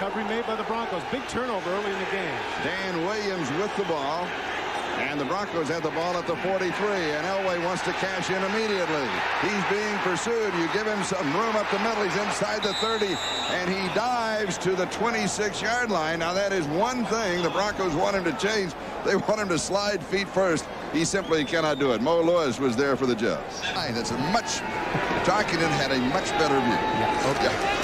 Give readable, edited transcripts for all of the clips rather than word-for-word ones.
recovery made by the Broncos. Big turnover early in the game. Dan Williams with the ball. And the Broncos have the ball at the 43, and Elway wants to cash in immediately. He's being pursued. You give him some room up the middle. He's inside the 30, and he dives to the 26-yard line. Now, that is one thing the Broncos want him to change. They want him to slide feet first. He simply cannot do it. Mo Lewis was there for the Jets. That's a much... Tarkinen had a much better view. Yeah. Okay. Yeah.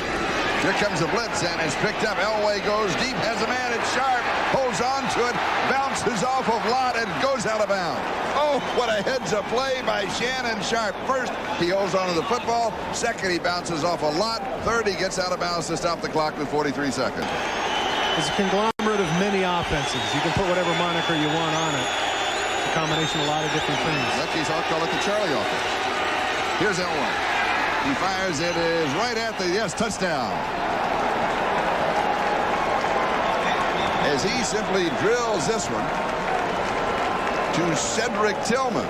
Here comes the blitz, and it's picked up. Elway goes deep, has a man. It's Sharp, holds on to it, bounces off of Lott, and goes out of bounds. Oh, what a heads-up play by Shannon Sharp. First, he holds on to the football. Second, he bounces off a Lott. Third, he gets out of bounds to stop the clock with 43 seconds. It's a conglomerate of many offenses. You can put whatever moniker you want on it. It's a combination of a lot of different things. In that case, I'll call it the Charlie offense. Here's Elway. He fires. It is right at the touchdown. As he simply drills this one to Cedric Tillman.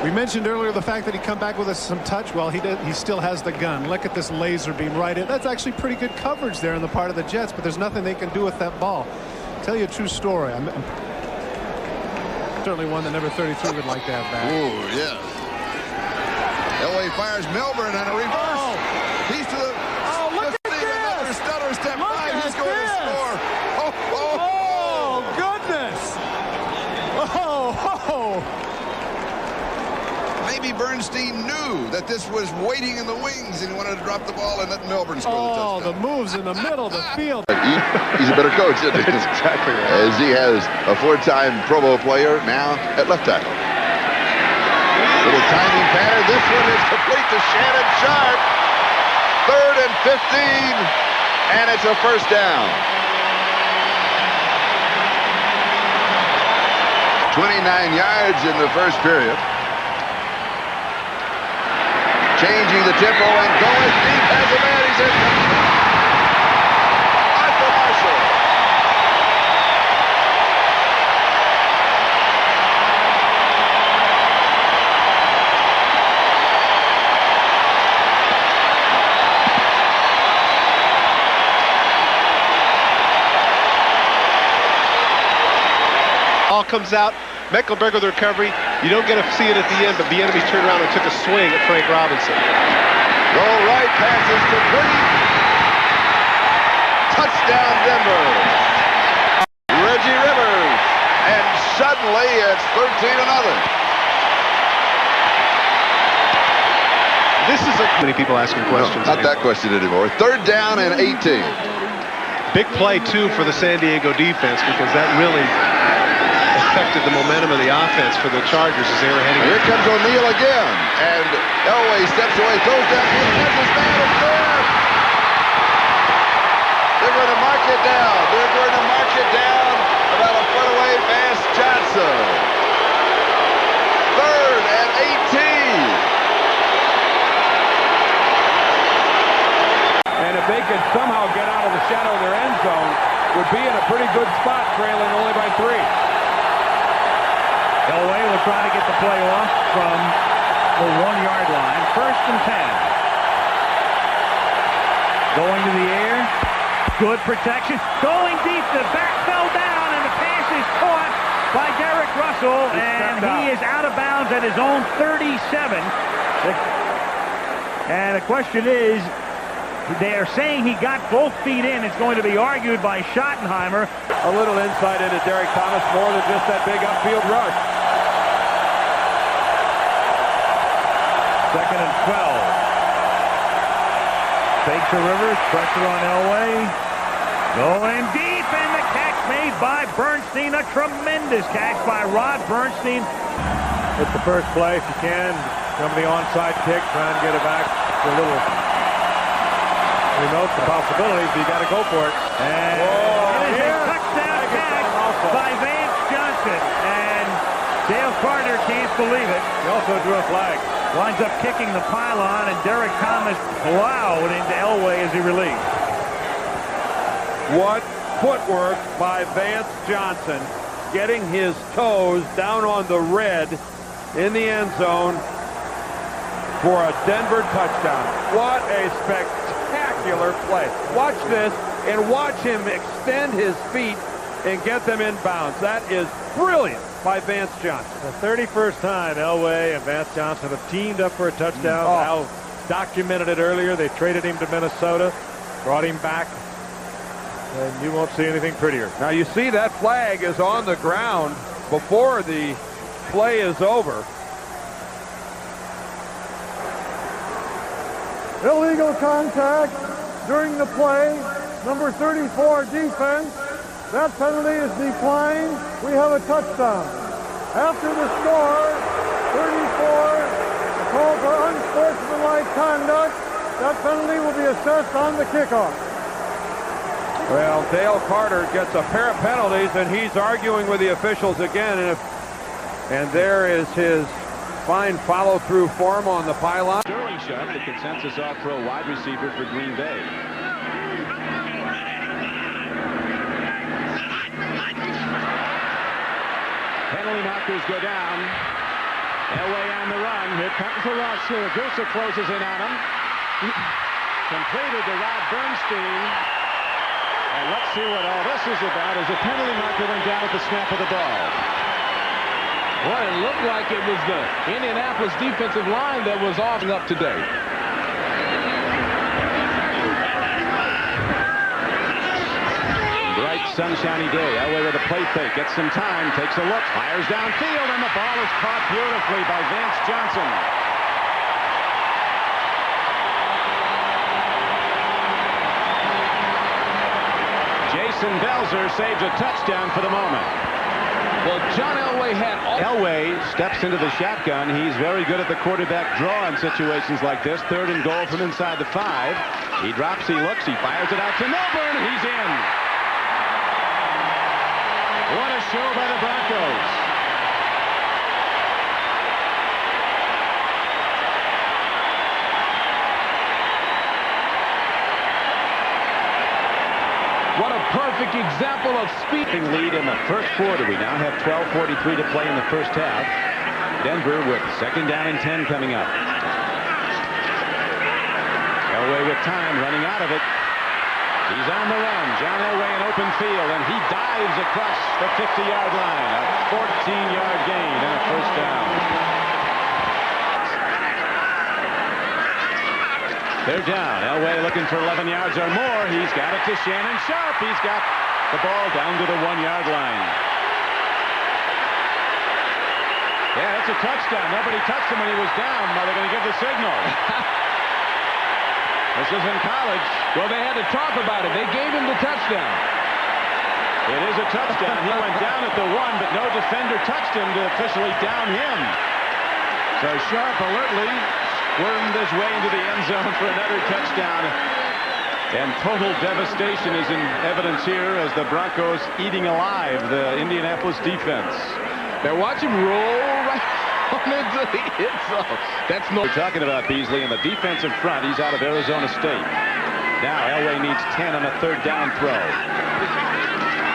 We mentioned earlier the fact that he come back with some touch. Well, he still has the gun. Look at this laser beam right in. That's actually pretty good coverage there on the part of the Jets, but there's nothing they can do with that ball. I'll tell you a true story. I'm certainly one that number 33 would like to have back. Oh, yes. Elway fires Milburn on a reverse. Oh. He's to the... Oh, look at this. Another stutter step by. He's going to score. Oh, goodness. Oh. Maybe Bernstein knew that this was waiting in the wings and he wanted to drop the ball and let Milburn score the touchdown. The moves in the middle of the field. He's a better coach, isn't he? That's exactly right. As he has a four-time Pro Bowl player now at left tackle. Little timing pattern. This one is complete to Shannon Sharp. 3rd and 15, and it's a first down. 29 yards in the first period. Changing the tempo and going deep. Has a man. He's in. Arthur Marshall. Ball comes out. Mecklenburg with the recovery. You don't get to see it at the end, but the enemy turned around and took a swing at Frank Robinson. Go right, passes complete. Touchdown Denver. Reggie Rivers. And suddenly it's 13-0. This is many people asking questions. No, not that question anymore. 3rd down and 18. Big play, too, for the San Diego defense because that really affected the momentum of the offense for the Chargers as they were heading. Here comes O'Neal again, and Elway steps away, throws down, has his man is there. They're going to mark it down. They're going to mark it down about a foot away. Vance Johnson. 3rd and 18. And if they could somehow get out of the shadow of their end zone, would be in a pretty good spot, trailing only by 3. Elway will try to get the play off from the 1-yard line. 1st and 10. Going to the air. Good protection. Going deep. The back fell down, and the pass is caught by Derek Russell, and he is out of bounds at his own 37. And the question is, they are saying he got both feet in. It's going to be argued by Schottenheimer. A little insight into Derek Thomas, more than just that big upfield rush. 2nd and 12. Fake to Rivers, pressure on Elway. Going deep, and the catch made by Bernstein. A tremendous catch by Rod Bernstein. It's the first play if you can. Come to the onside kick, try and get it back. It's a little... Who knows the possibilities? You got to go for it. And it is a touchdown catch by Vance Johnson. And Dale Carter can't believe it. He also drew a flag. Winds up kicking the pylon, and Derek Thomas plowed into Elway as he released. What footwork by Vance Johnson, getting his toes down on the red in the end zone for a Denver touchdown. What a spectacular spectacular play. Watch this and watch him extend his feet and get them in bounds. That is brilliant by Vance Johnson. The 31st time Elway and Vance Johnson have teamed up for a touchdown. Al documented it earlier. They traded him to Minnesota, brought him back, and you won't see anything prettier. Now you see that flag is on the ground before the play is over. Illegal contact during the play. Number 34 defense. That penalty is declined. We have a touchdown. After the score, 34, a call for unsportsmanlike conduct. That penalty will be assessed on the kickoff. Well, Dale Carter gets a pair of penalties, and he's arguing with the officials again. And there is his fine follow-through form on the pylon. Sterling Sharp, the consensus all-pro wide receiver for Green Bay. Penalty markers go down. Elway on the run. Here comes the rush. Gusa closes in on him. Completed to Rod Bernstein. And let's see what all this is about as a penalty marker went down at the snap of the ball. Boy, it looked like it was the Indianapolis defensive line that was off up today. Bright, sunshiny day. Elway with a play fake. Gets some time. Takes a look. Fires downfield, and the ball is caught beautifully by Vance Johnson. Jason Belzer saves a touchdown for the moment. Well, John Elway had all... Elway steps into the shotgun. He's very good at the quarterback draw in situations like this. 3rd and goal from inside the 5. He drops, he looks, he fires it out to Milburn. He's in. What a show by the Broncos. What a perfect example of speed. Lead in the first quarter. We now have 12:43 to play in the first half. Denver with 2nd down and 10 coming up. Elway with time, running out of it. He's on the run. John Elway in open field, and he dives across the 50-yard line. A 14-yard gain and a first down. They're down. Elway looking for 11 yards or more. He's got it to Shannon Sharp. He's got the ball down to the 1-yard line. Yeah, that's a touchdown. Nobody touched him when he was down. Are they going to give the signal? This is in college. Well, they had to talk about it. They gave him the touchdown. It is a touchdown. He went down at the 1, but no defender touched him to officially down him. So Sharp alertly wormed his way into the end zone for another touchdown. And total devastation is in evidence here as the Broncos eating alive the Indianapolis defense. They're watching roll right on into the end zone. That's no... We're talking about Beasley and the defensive front. He's out of Arizona State. Now Elway needs 10 on a 3rd down throw.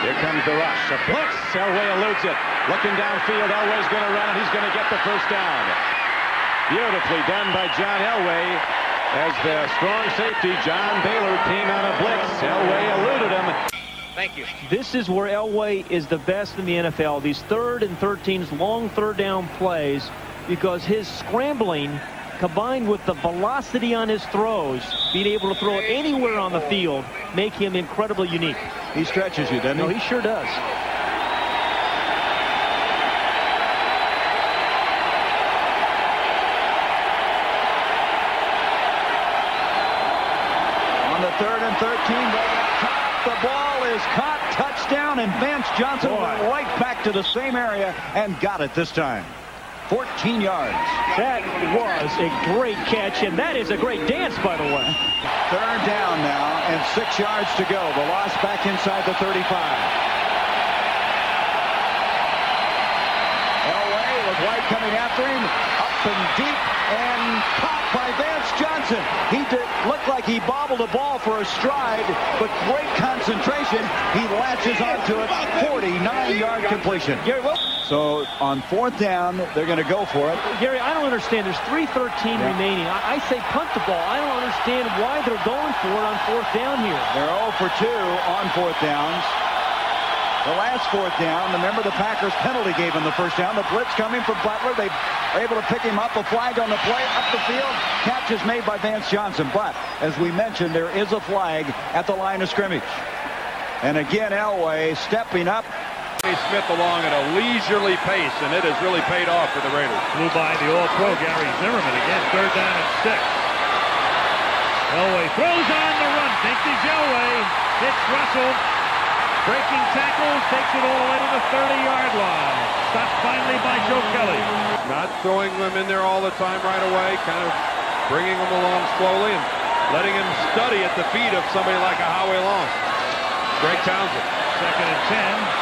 Here comes the rush. A blitz. Elway eludes it. Looking downfield. Elway's going to run and he's going to get the first down. Beautifully done by John Elway as the strong safety John Baylor came on a blitz. Elway eluded him. Thank you. This is where Elway is the best in the NFL. These 3rd and 13s, long 3rd down plays, because his scrambling combined with the velocity on his throws, being able to throw it anywhere on the field, make him incredibly unique. He stretches you, doesn't he? No, he sure does. On the 3rd and 13, the ball is caught, touchdown, and Vance Johnson went right back to the same area and got it this time. 14 yards. That was a great catch, and that is a great dance, by the way. 3rd down now, and 6 yards to go. The loss back inside the 35. Elway with White coming after him, up and deep, and caught by Vance Johnson. He looked like he bobbled the ball for a stride, but great concentration. He latches onto it. 49-yard completion. Gary, well, So on 4th down, they're going to go for it. Gary, I don't understand. There's 3:13 remaining. I say punt the ball. I don't understand why they're going for it on 4th down here. They're 0 for 2 on 4th downs. The last 4th down, remember the Packers penalty gave him the first down. The blitz coming from Butler. They are able to pick him up. A flag on the play, up the field. Catch is made by Vance Johnson. But, as we mentioned, there is a flag at the line of scrimmage. And again, Elway stepping up. Smith along at a leisurely pace, and it has really paid off for the Raiders. Flew by the All-Pro Gary Zimmerman again. 3rd down and 6. Elway throws on the run. Thinks he's Elway. Hits Russell. Breaking tackles, takes it all the way to the 30-yard line. Stopped finally by Joe Kelly. Not throwing them in there all the time right away, kind of bringing them along slowly and letting him study at the feet of somebody like a Howie Long. Greg Townsend. 2nd and 10.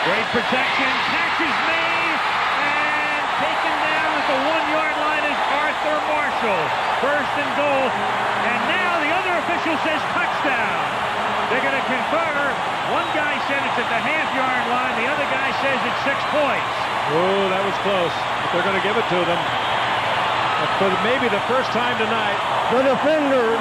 Great protection, catch is made, and taken down at the 1-yard line is Arthur Marshall. 1st and goal, and now the other official says touchdown. They're going to confer. One guy said it's at the half-yard line, the other guy says it's 6 points. Oh, that was close, but they're going to give it to them. For maybe the first time tonight. The defender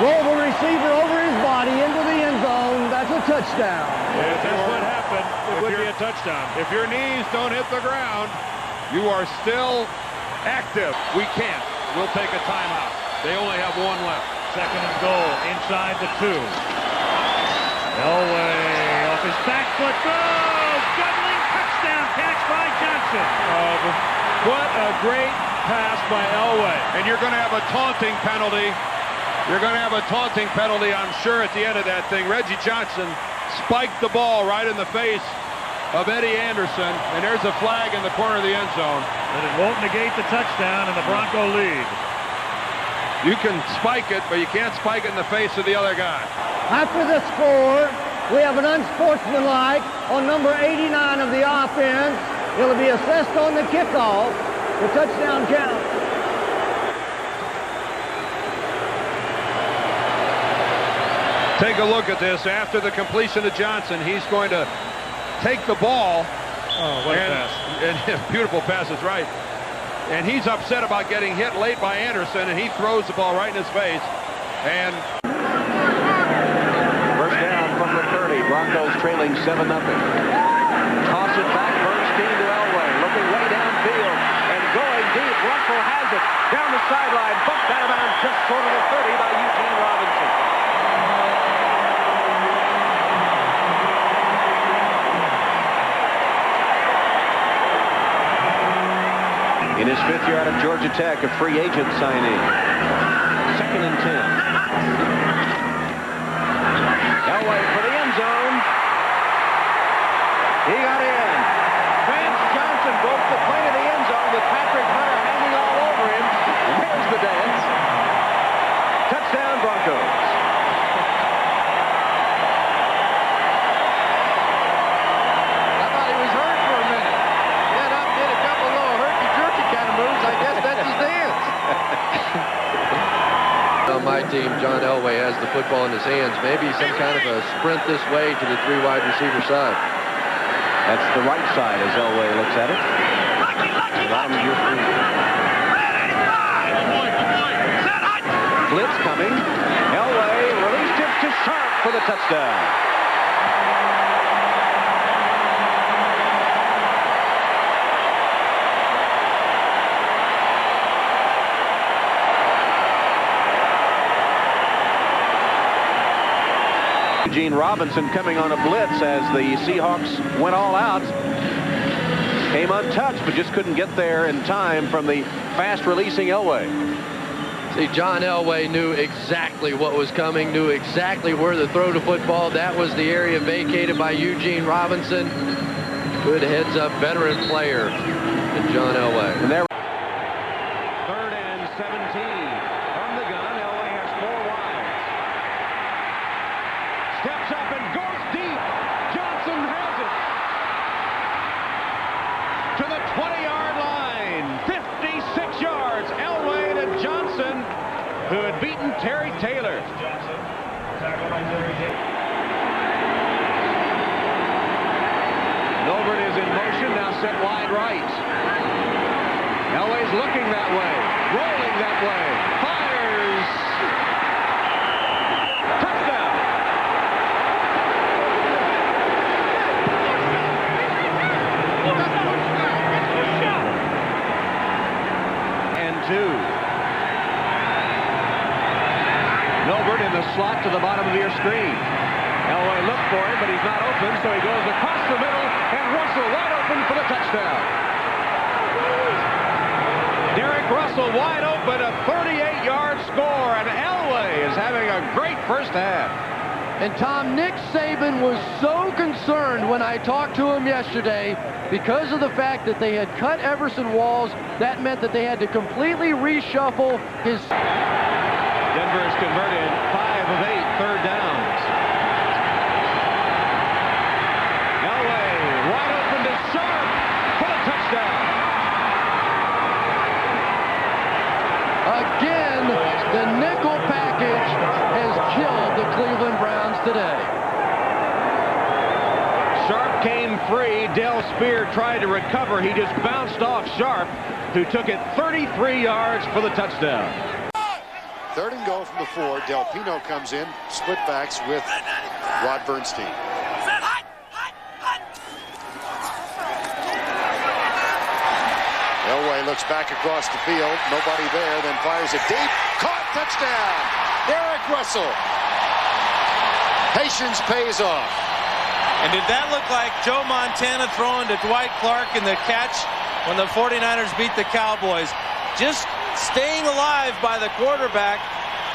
rolled the receiver over his body into the end zone. That's a touchdown. If That's what happened. It would be a touchdown. If your knees don't hit the ground, you are still active. We can't. We'll take a timeout. They only have 1 left. 2nd and goal, inside the 2. Elway off his back foot, goes! Juggling touchdown catch by Johnson. What a great pass by Elway. And you're going to have a taunting penalty. You're going to have a taunting penalty, I'm sure, at the end of that thing. Reggie Johnson spiked the ball right in the face of Eddie Anderson, and there's a flag in the corner of the end zone. But it won't negate the touchdown, and the Bronco lead. You can spike it, but you can't spike it in the face of the other guy. After the score, we have an unsportsmanlike on number 89 of the offense. It'll be assessed on the kickoff. The touchdown count. Take a look at this. After the completion to Johnson, he's going to take the ball. Oh, what a pass. And beautiful pass is right. And he's upset about getting hit late by Anderson, and he throws the ball right in his face. And First down from the 30. Broncos trailing 7-0. Toss it back. Bernstein to Elway. Looking way downfield. And going deep. Russell has it. Down the sideline. Bumped out of bounds just short of the 30 by Eugene Robinson. In his 5th year out of Georgia Tech, a free agent signee. 2nd and 10. Elway for the end zone. He got in. Vance Johnson broke the plane of the end zone with Patrick Hunter hanging all over him. And here's the dance. Touchdown, Broncos. I thought he was hurt for a minute. Got up, did a couple little herky-jerky kind of moves. I guess that's his dance. On my team, John Elway has the football in his hands. Maybe some kind of a sprint this way to the 3 wide receiver side. That's the right side as Elway looks at it. Bottom of your feet. Blitz coming. Elway released it to Sharp for the touchdown. Eugene Robinson coming on a blitz as the Seahawks went all out. Came untouched, but just couldn't get there in time from the fast-releasing Elway. See, John Elway knew exactly what was coming, knew exactly where to throw the football. That was the area vacated by Eugene Robinson. Good heads-up veteran player than John Elway. And there. 3rd and 17 from the gun. Elway has 4 wide. Steps up and goes deep. Johnson has it. To the 20-yard line. 56 yards. Elway to Johnson, who had beaten Terry Taylor. Norbert is in now set wide right. Elway's looking that way, rolling that way, fires. Touchdown. And 2. Milbert in the slot to the bottom of your screen. Elway looked for him, but he's not open, so he goes across the middle, and Russell wide open for the touchdown. Derek Russell wide open, a 38-yard score, and Elway is having a great first half. And Tom, Nick Saban was so concerned when I talked to him yesterday because of the fact that they had cut Everson Walls. That meant that they had to completely reshuffle his... Denver has converted 5 of 8 third downs. Elway wide open to Sharp for the touchdown. Again, the nickel package has killed the Cleveland Browns today. Sharp came free. Del Spear tried to recover. He just bounced off Sharp, who took it 33 yards for the touchdown. 3rd and goal from the 4. Del Pino comes in, split backs with Rod Bernstein. Elway looks back across the field. Nobody there, then fires it deep. Caught, touchdown! Derek Russell. Patience pays off. And did that look like Joe Montana throwing to Dwight Clark in the catch when the 49ers beat the Cowboys? Just staying alive by the quarterback.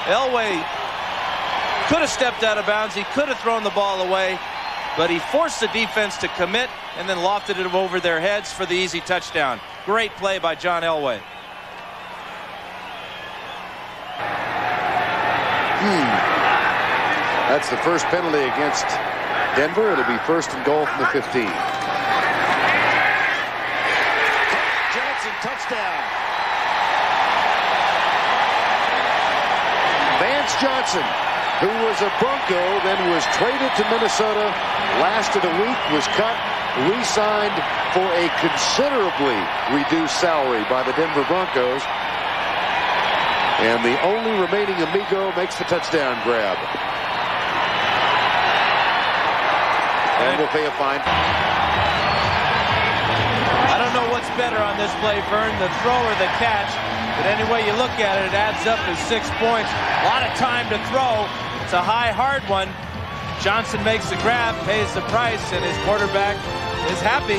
Elway could have stepped out of bounds. He could have thrown the ball away, but he forced the defense to commit and then lofted it over their heads for the easy touchdown. Great play by John Elway. That's the first penalty against Denver. It'll be 1st and goal from the 15. Johnson, touchdown. Vance Johnson, who was a Bronco, then was traded to Minnesota last of the week, was cut, re-signed for a considerably reduced salary by the Denver Broncos. And the only remaining amigo makes the touchdown grab. And will pay a fine. I don't know what's better on this play, Vern, the throw or the catch. But any way you look at it, it adds up to 6 points. A lot of time to throw. It's a high, hard one. Johnson makes the grab, pays the price, and his quarterback is happy.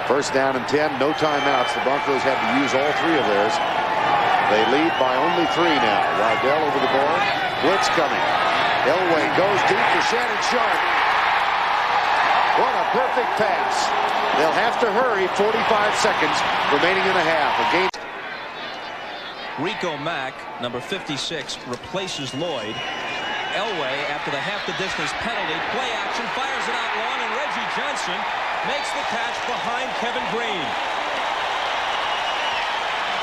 1st down and 10, no timeouts. The Broncos had to use all 3 of theirs. They lead by only 3 now. Waddell over the ball. Blitz coming. Elway goes deep to Shannon Sharp. What a perfect pass. They'll have to hurry. 45 seconds remaining in the half. Against Rico Mack, number 56, replaces Lloyd. Elway, after the half-the-distance penalty, play action, fires it out long, and Reggie Johnson makes the catch behind Kevin Green.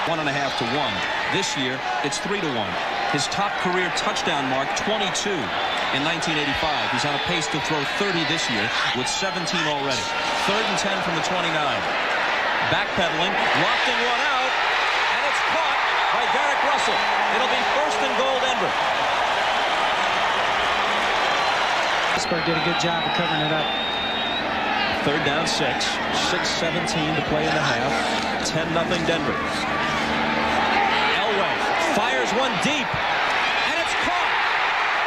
1.5 to 1. This year, it's 3 to 1. His top career touchdown mark, 22 in 1985. He's on a pace to throw 30 this year with 17 already. 3rd and 10 from the 29. Backpedaling, lofting one out, and it's caught by Derek Russell. It'll be 1st and goal Denver. Pittsburgh did a good job of covering it up. 3rd down 6. 6:17 to play in the half. 10-0 Denver. Elway fires one deep, and it's caught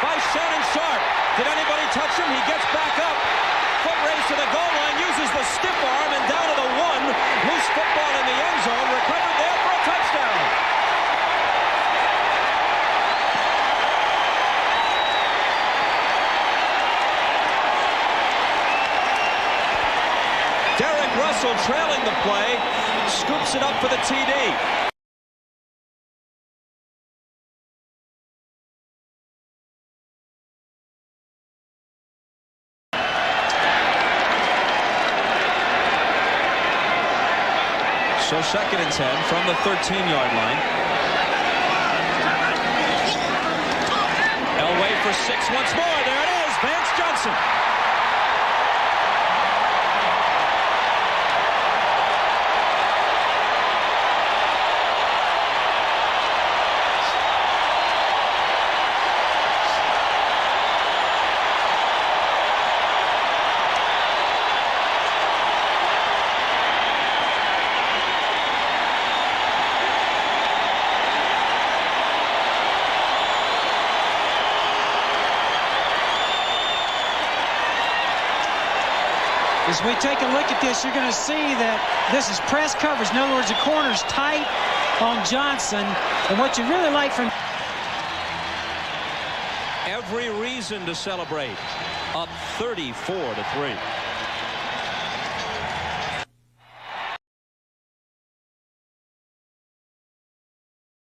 by Shannon Sharp. Did anybody touch him? He gets back up. Foot race to the goal line, uses the stiff arm, and down to the 1. Loose football in the end zone, recovered there for a touchdown. Derek Russell trailing the play, scoops it up for the TD. So 2nd and 10 from the 13-yard line. Elway for 6 once more. There it is. Vance Johnson. As we take a look at this, you're going to see that this is press coverage. In other words, the corner's tight on Johnson. And what you really like from... Every reason to celebrate. Up 34-3.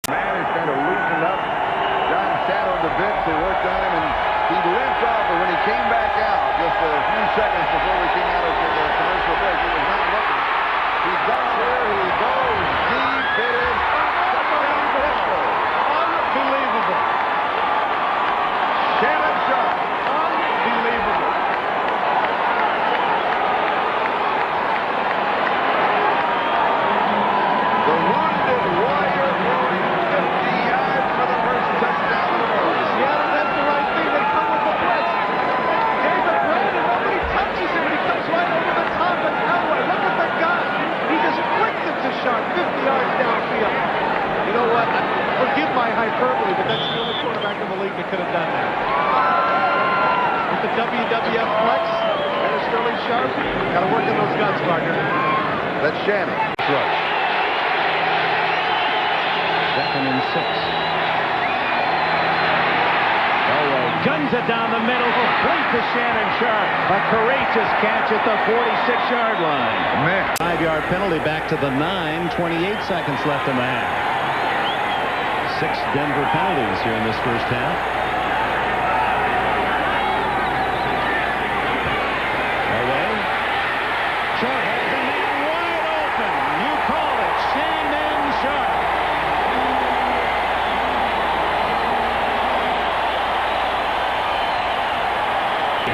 Man is kind of loosened up. John sat on the bench. They worked on him, and he limped off. But when he came back out, just a few seconds before we came out of the commercial break, he was not looking. He got there. He goes deep. It is touchdown. Unbelievable. Shannon Sharp. Unbelievable. The wounded warrior throwing 50 yards for the first touchdown of the ball. Seattle, that's the right thing. They come with the blitz. David Brandon, nobody touches him, and he comes right over the top of Elway. Look at the gun. He just flicks it to Sharp 50 yards downfield. You know what? Forgive my hyperbole, but that's the only quarterback in the league that could have done that. With the WWF flex, there's Sterling Sharp. Got to work on those guns, partner. That's Shannon. Rush. 2nd and 6. Elway guns it down the middle. Right to Shannon Sharp. A courageous catch at the 46-yard line. Man. 5-yard penalty back to the 9. 28 seconds left in the half. 6 Denver penalties here in this first half. Elway. Sharp has the man wide open. You call it. Shannon Sharp.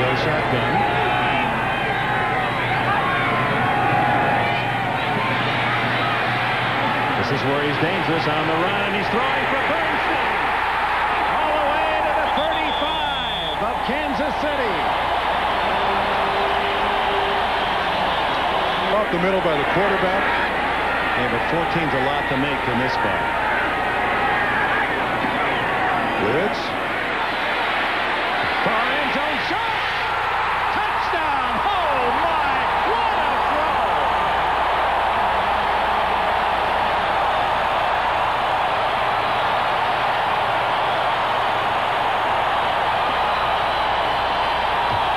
Goes shotgun. This is where he's dangerous on the run, and he's throwing for Bernstein. All the way to the 35 of Kansas City. Off the middle by the quarterback. Yeah, but 14's a lot to make in this spot. Blitz. Far end zone shot. Touchdown. Oh, my. What a throw.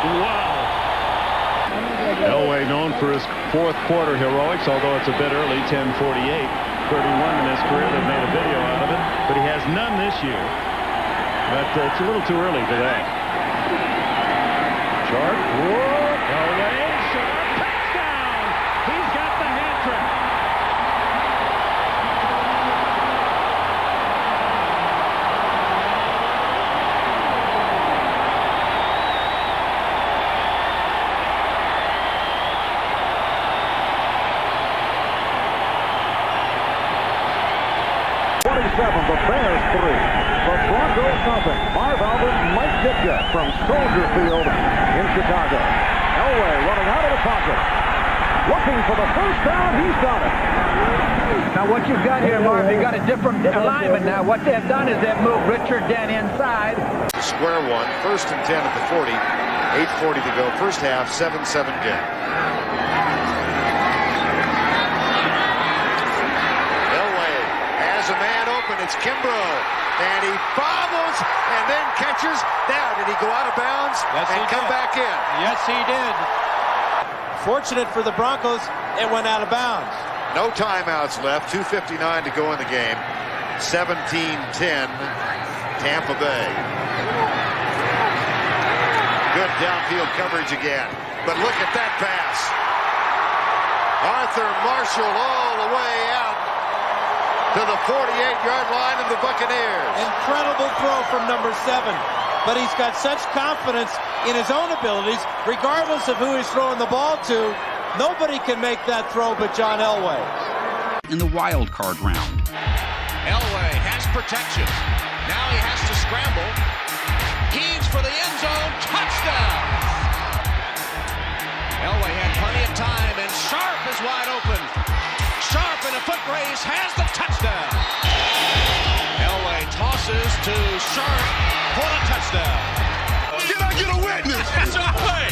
Wow. Elway known for his fourth quarter heroics, although it's a bit early, 10:48. 31 in his career. They've made a video out of it, but he has none this year. But it's a little too early for that. Sharp. Elway. Sharp. Touchdown. He's got the hat trick. The Bears 3. The Broncos nothing. Marv Albert, Mike Ditka from Soldier Field in Chicago. Elway running out of the pocket. Looking for the first down. He's got it. Now what you've got here, Marv, you've got a different alignment now. What they've done is they've moved Richard Dent inside. Square one, 1st and 10 at the 40. 8:40 to go. First half, 7-7 game. Elway has a man open. It's Kimbrough. And he bobbles and then catches. Now, did he go out of bounds and come back in? Yes, he did. Fortunate for the Broncos, it went out of bounds. No timeouts left. 2:59 to go in the game. 17-10, Tampa Bay. Good downfield coverage again. But look at that pass. Arthur Marshall all the way out to the 48-yard line of the Buccaneers. Incredible throw from number 7. But he's got such confidence in his own abilities, regardless of who he's throwing the ball to. Nobody can make that throw but John Elway. In the wild card round. Elway has protection. Now he has to scramble. Heaves for the end zone. Touchdown! Elway had plenty of time, and Sharp is wide open. Sharp in a foot race has the touchdown. Elway tosses to Sharp for the touchdown. Can I get a witness? It's a play.